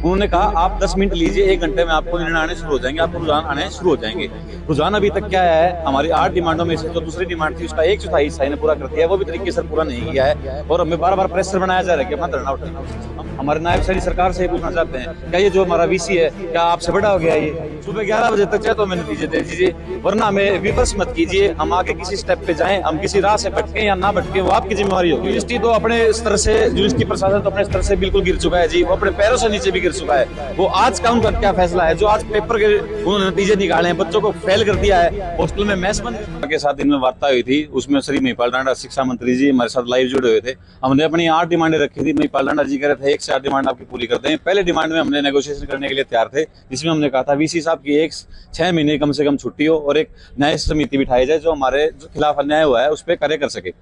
उन्होंने कहा आप 10 मिनट लीजिए, 1 घंटे में आपको निर्णय आने शुरू हो जाएंगे, आपको रुझान आने शुरू हो जाएंगे। रुझान अभी तक क्या है, हमारी 8 डिमांडों में से जो दूसरी डिमांड थी उसका 1/4 हिस्सा ने पूरा कर दिया है, वो भी तरीके से पूरा नहीं किया है और हमें बार बार प्रेशर बनाया जा रहा है कि अपना धरना उठाएं। हमारे नायब शहरी सरकार से पूछना चाहते हैं, क्या ये जो हमारा वीसी है क्या आपसे बड़ा हो गया? ये सुबह 11 बजे तक चाहे तो हमें नतीजे दे दीजिए, वरना हमें विवश मत कीजिए। हम आगे किसी स्टेप पे जाएं, हम किसी राह से भटके या ना भटके, वो आपकी जिम्मेवारी होगी। यूनिवर्सिटी तो अपने स्तर से, यूनिवर्सिटी प्रशासन तो अपने स्तर से बिल्कुल गिर चुका है जी, वो अपने पैरों से नीचे भी गिर चुका है। वो आज का उनका क्या फैसला है, जो आज पेपर के उन्होंने नतीजे निकाले हैं, बच्चों को फेल कर दिया है, हॉस्टल में मैस बंद के साथ इनमें वार्ता हुई थी। उसमें श्री महिपाल डांडा शिक्षा मंत्री जी हमारे साथ लाइव जुड़े हुए थे। हमने अपनी 8 डिमांडें रखी थी। महिपाल डांडा जी कह रहे थे 1 से 8 डिमांड आपकी पूरी करते हैं। पहले डिमांड में हमने नेगोशिएशन करने के लिए तैयार थे, जिसमें हमने कहा था वीसी साहब की 6 महीने कम से कम छुट्टी हो और एक न्याय समिति बिठाई जाए जो हमारे खिलाफ अन्याय हुआ है उस पर कार्य कर सके।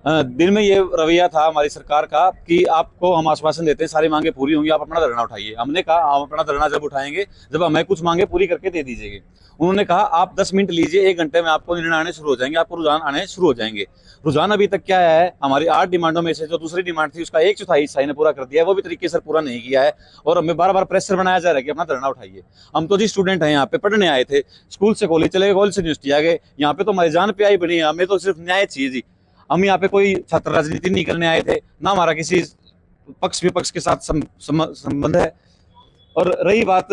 दिन में ये रवैया था हमारी सरकार का कि आपको हम आश्वासन देते हैं सारी मांगे पूरी होंगी, आप अपना धरना उठाइए। हमने कहा हम अपना धरना जब उठाएंगे जब हमें कुछ मांगे पूरी करके दे दीजिएगा। उन्होंने कहा आप 10 मिनट लीजिए, 1 घंटे में आपको निर्णय आने शुरू हो जाएंगे, आपको रुझान आने शुरू हो जाएंगे। रुझान अभी तक क्या है, हमारी 8 डिमांडों में से जो दूसरी डिमांड थी उसका 1/4 हिस्सा ने पूरा कर दिया है, वो भी तरीके से पूरा नहीं किया है और हमें बार बार प्रेशर बनाया जा रहा है कि अपना धरना उठाइए। हम तो जी स्टूडेंट हैं, यहाँ पे पढ़ने आए थे, स्कूल से कॉलेज चले गए, कॉलेज से यूनिवर्सिटी आ गए, यहाँ पे तो हमारी जान पे आई बनी है, हमें तो सिर्फ न्याय चाहिए जी। हम यहाँ पे कोई छात्र राजनीति नहीं करने आए थे, ना हमारा किसी पक्ष विपक्ष के साथ संबंध है। और रही बात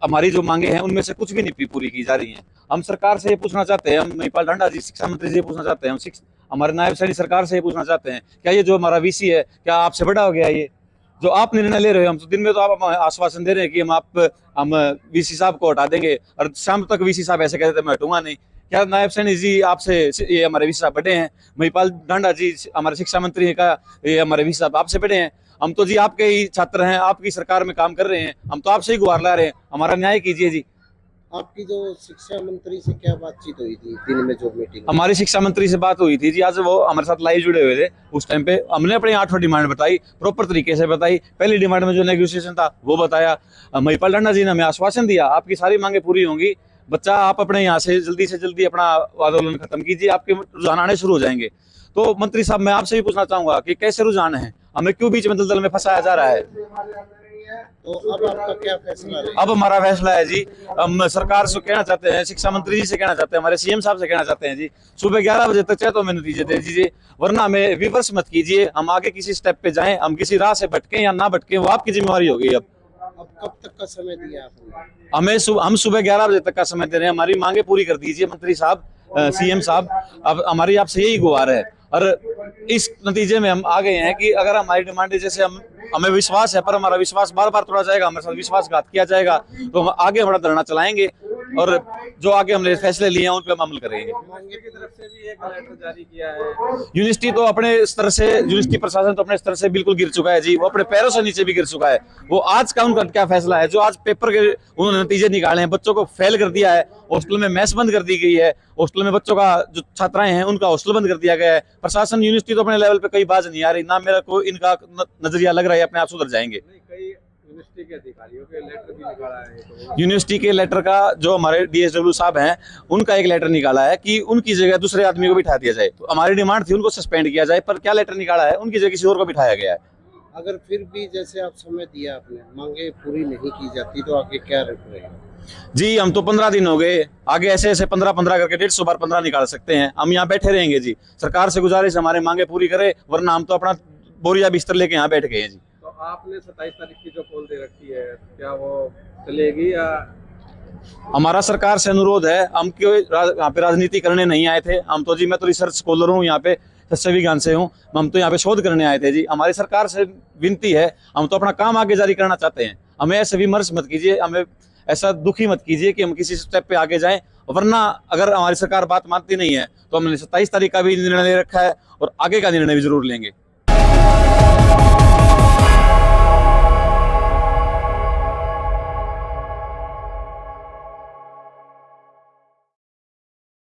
हमारी जो मांगे हैं उनमें से कुछ भी नहीं पूरी की जा रही हैं। हम सरकार से ये पूछना चाहते हैं, हम महिपाल डांडा जी शिक्षा मंत्री से पूछना चाहते हैं, हम हमारे नायब शहरी सरकार से ये पूछना चाहते हैं, क्या ये जो हमारा वीसी है क्या आपसे बड़ा हो गया? ये जो आप निर्णय ले रहे हो, हम तो दिन में तो आप आश्वासन दे रहे हैं कि हम वीसी साहब को हटा देंगे और शाम तक वीसी साहब ऐसे कहते थे मैं हटूंगा नहीं। क्या नायब शहरी जी आपसे, ये हमारे वीसी साहब बड़े हैं? महिपाल डांडा जी हमारे शिक्षा मंत्री हैं, का ये हमारे वीसी साहब आपसे बड़े हैं? हम तो जी आपके ही छात्र हैं, आपकी सरकार में काम कर रहे हैं, हम तो आपसे ही गुहार ला रहे हैं, हमारा न्याय कीजिए जी। आपकी जो शिक्षा मंत्री से क्या बातचीत हुई थी दिन में जो मीटिंग? हमारी शिक्षा मंत्री से बात हुई थी जी, आज वो हमारे साथ लाइव जुड़े हुए थे। उस टाइम पे हमने अपनी 8 डिमांड बताई, प्रॉपर तरीके से बताई। पहली डिमांड में जो नेगोशिएशन था वो बताया। महिपाल डांडा जी ने हमें आश्वासन दिया आपकी सारी मांगे पूरी होंगी, बच्चा आप अपने यहाँ से जल्दी अपना आंदोलन खत्म कीजिए, आपके रुझान आने शुरू हो जाएंगे। तो मंत्री साहब मैं आपसे भी पूछना चाहूंगा कि कैसे रुझान है, हमें क्यों बीच में दलदल में फंसाया जा रहा है? तो अब आपका क्या फैसला है? अब हमारा फैसला है जी, हम सरकार से कहना चाहते हैं, शिक्षा मंत्री जी से कहना चाहते हैं, हमारे सीएम साहब से कहना चाहते हैं जी, सुबह 11 बजे तक चाहे तो हमें नतीजे दे दीजिए, वरना हमें विवश मत कीजिए। हम आगे किसी स्टेप पे जाएं, हम किसी राह से भटके या ना भटके, वो आपकी जिम्मेवारी होगी। अब कब तक का समय दिया आपने? हम सुबह 11 बजे तक का समय दे रहे हैं, हमारी मांगे पूरी कर दीजिए मंत्री साहब, सीएम साहब। अब हमारी आपसे यही गुहार है और इस नतीजे में हम आ गए हैं कि अगर हमारी डिमांड जैसे हमें विश्वास है, पर हमारा विश्वास बार बार तोड़ा जाएगा, हमारे साथ विश्वासघात किया जाएगा, तो हम आगे हमारा धरना चलाएंगे और जो आगे हमने फैसले लिए हैं उन पर हम अमल करेंगे। मांगे की तरफ से भी एक लेटर जारी किया है। यूनिवर्सिटी तो अपने स्तर से, यूनिवर्सिटी प्रशासन तो अपने स्तर से बिल्कुल गिर चुका है जी, वो अपने पैरों से नीचे भी गिर चुका है। वो आज का उनका क्या फैसला है, जो आज पेपर के उन्होंने नतीजे निकाले हैं, बच्चों को फेल कर दिया है, हॉस्टल में मैस बंद कर दी गई है, हॉस्टल में बच्चों का जो छात्राएं हैं उनका हॉस्टल बंद कर दिया गया है। प्रशासन, यूनिवर्सिटी तो अपने लेवल पे कई बात नहीं आ रही, ना मेरा को इनका नजरिया लग रहा है अपने आप सुधर जाएंगे। कई यूनिवर्सिटी के अधिकारियों के लेटर भी निकाला है, तो यूनिवर्सिटी के लेटर का, जो हमारे डीएसडब्ल्यू साहब हैं उनका एक लेटर निकाला है कि उनकी जगह दूसरे आदमी को बिठा दिया जाए। तो हमारी डिमांड थी उनको सस्पेंड किया जाए, पर क्या लेटर निकाला है, उनकी जगह किसी और को बिठाया गया है। अगर फिर भी जैसे आप समय दिया आपने, मांगे पूरी नहीं की जाती तो आगे क्या रहेगा? जी हम तो 15 दिन हो गए, आगे ऐसे 15 करके 150 बार 15 निकाल सकते हैं। हम यहाँ बैठे रहेंगे जी, सरकार से गुजारिश हमारे मांगे पूरी करे, वरना हम तो अपना बोरिया बिस्तर लेके यहाँ बैठ गए हैं जी। तो आपने 27 तारीख की जो कॉल दे रखी है, क्या वो चलेगी या? हमारा सरकार से अनुरोध है, हम क्यों यहाँ पे राजनीति करने नहीं आए थे। हम तो जी, मैं तो रिसर्च स्कॉलर हूँ, यहाँ पे सस्य विज्ञान से हूँ, हम तो यहाँ पे शोध करने आए थे जी। हमारी सरकार से विनती है, हम तो अपना काम आगे जारी करना चाहते हैं, हमें ऐसे विमर्श मत कीजिए, हमें ऐसा दुखी मत कीजिए कि हम किसी स्टेप पे आगे जाएं, वरना अगर हमारी सरकार बात मानती नहीं है तो हमने 27 तारीख का भी निर्णय ले रखा है और आगे का निर्णय भी जरूर लेंगे।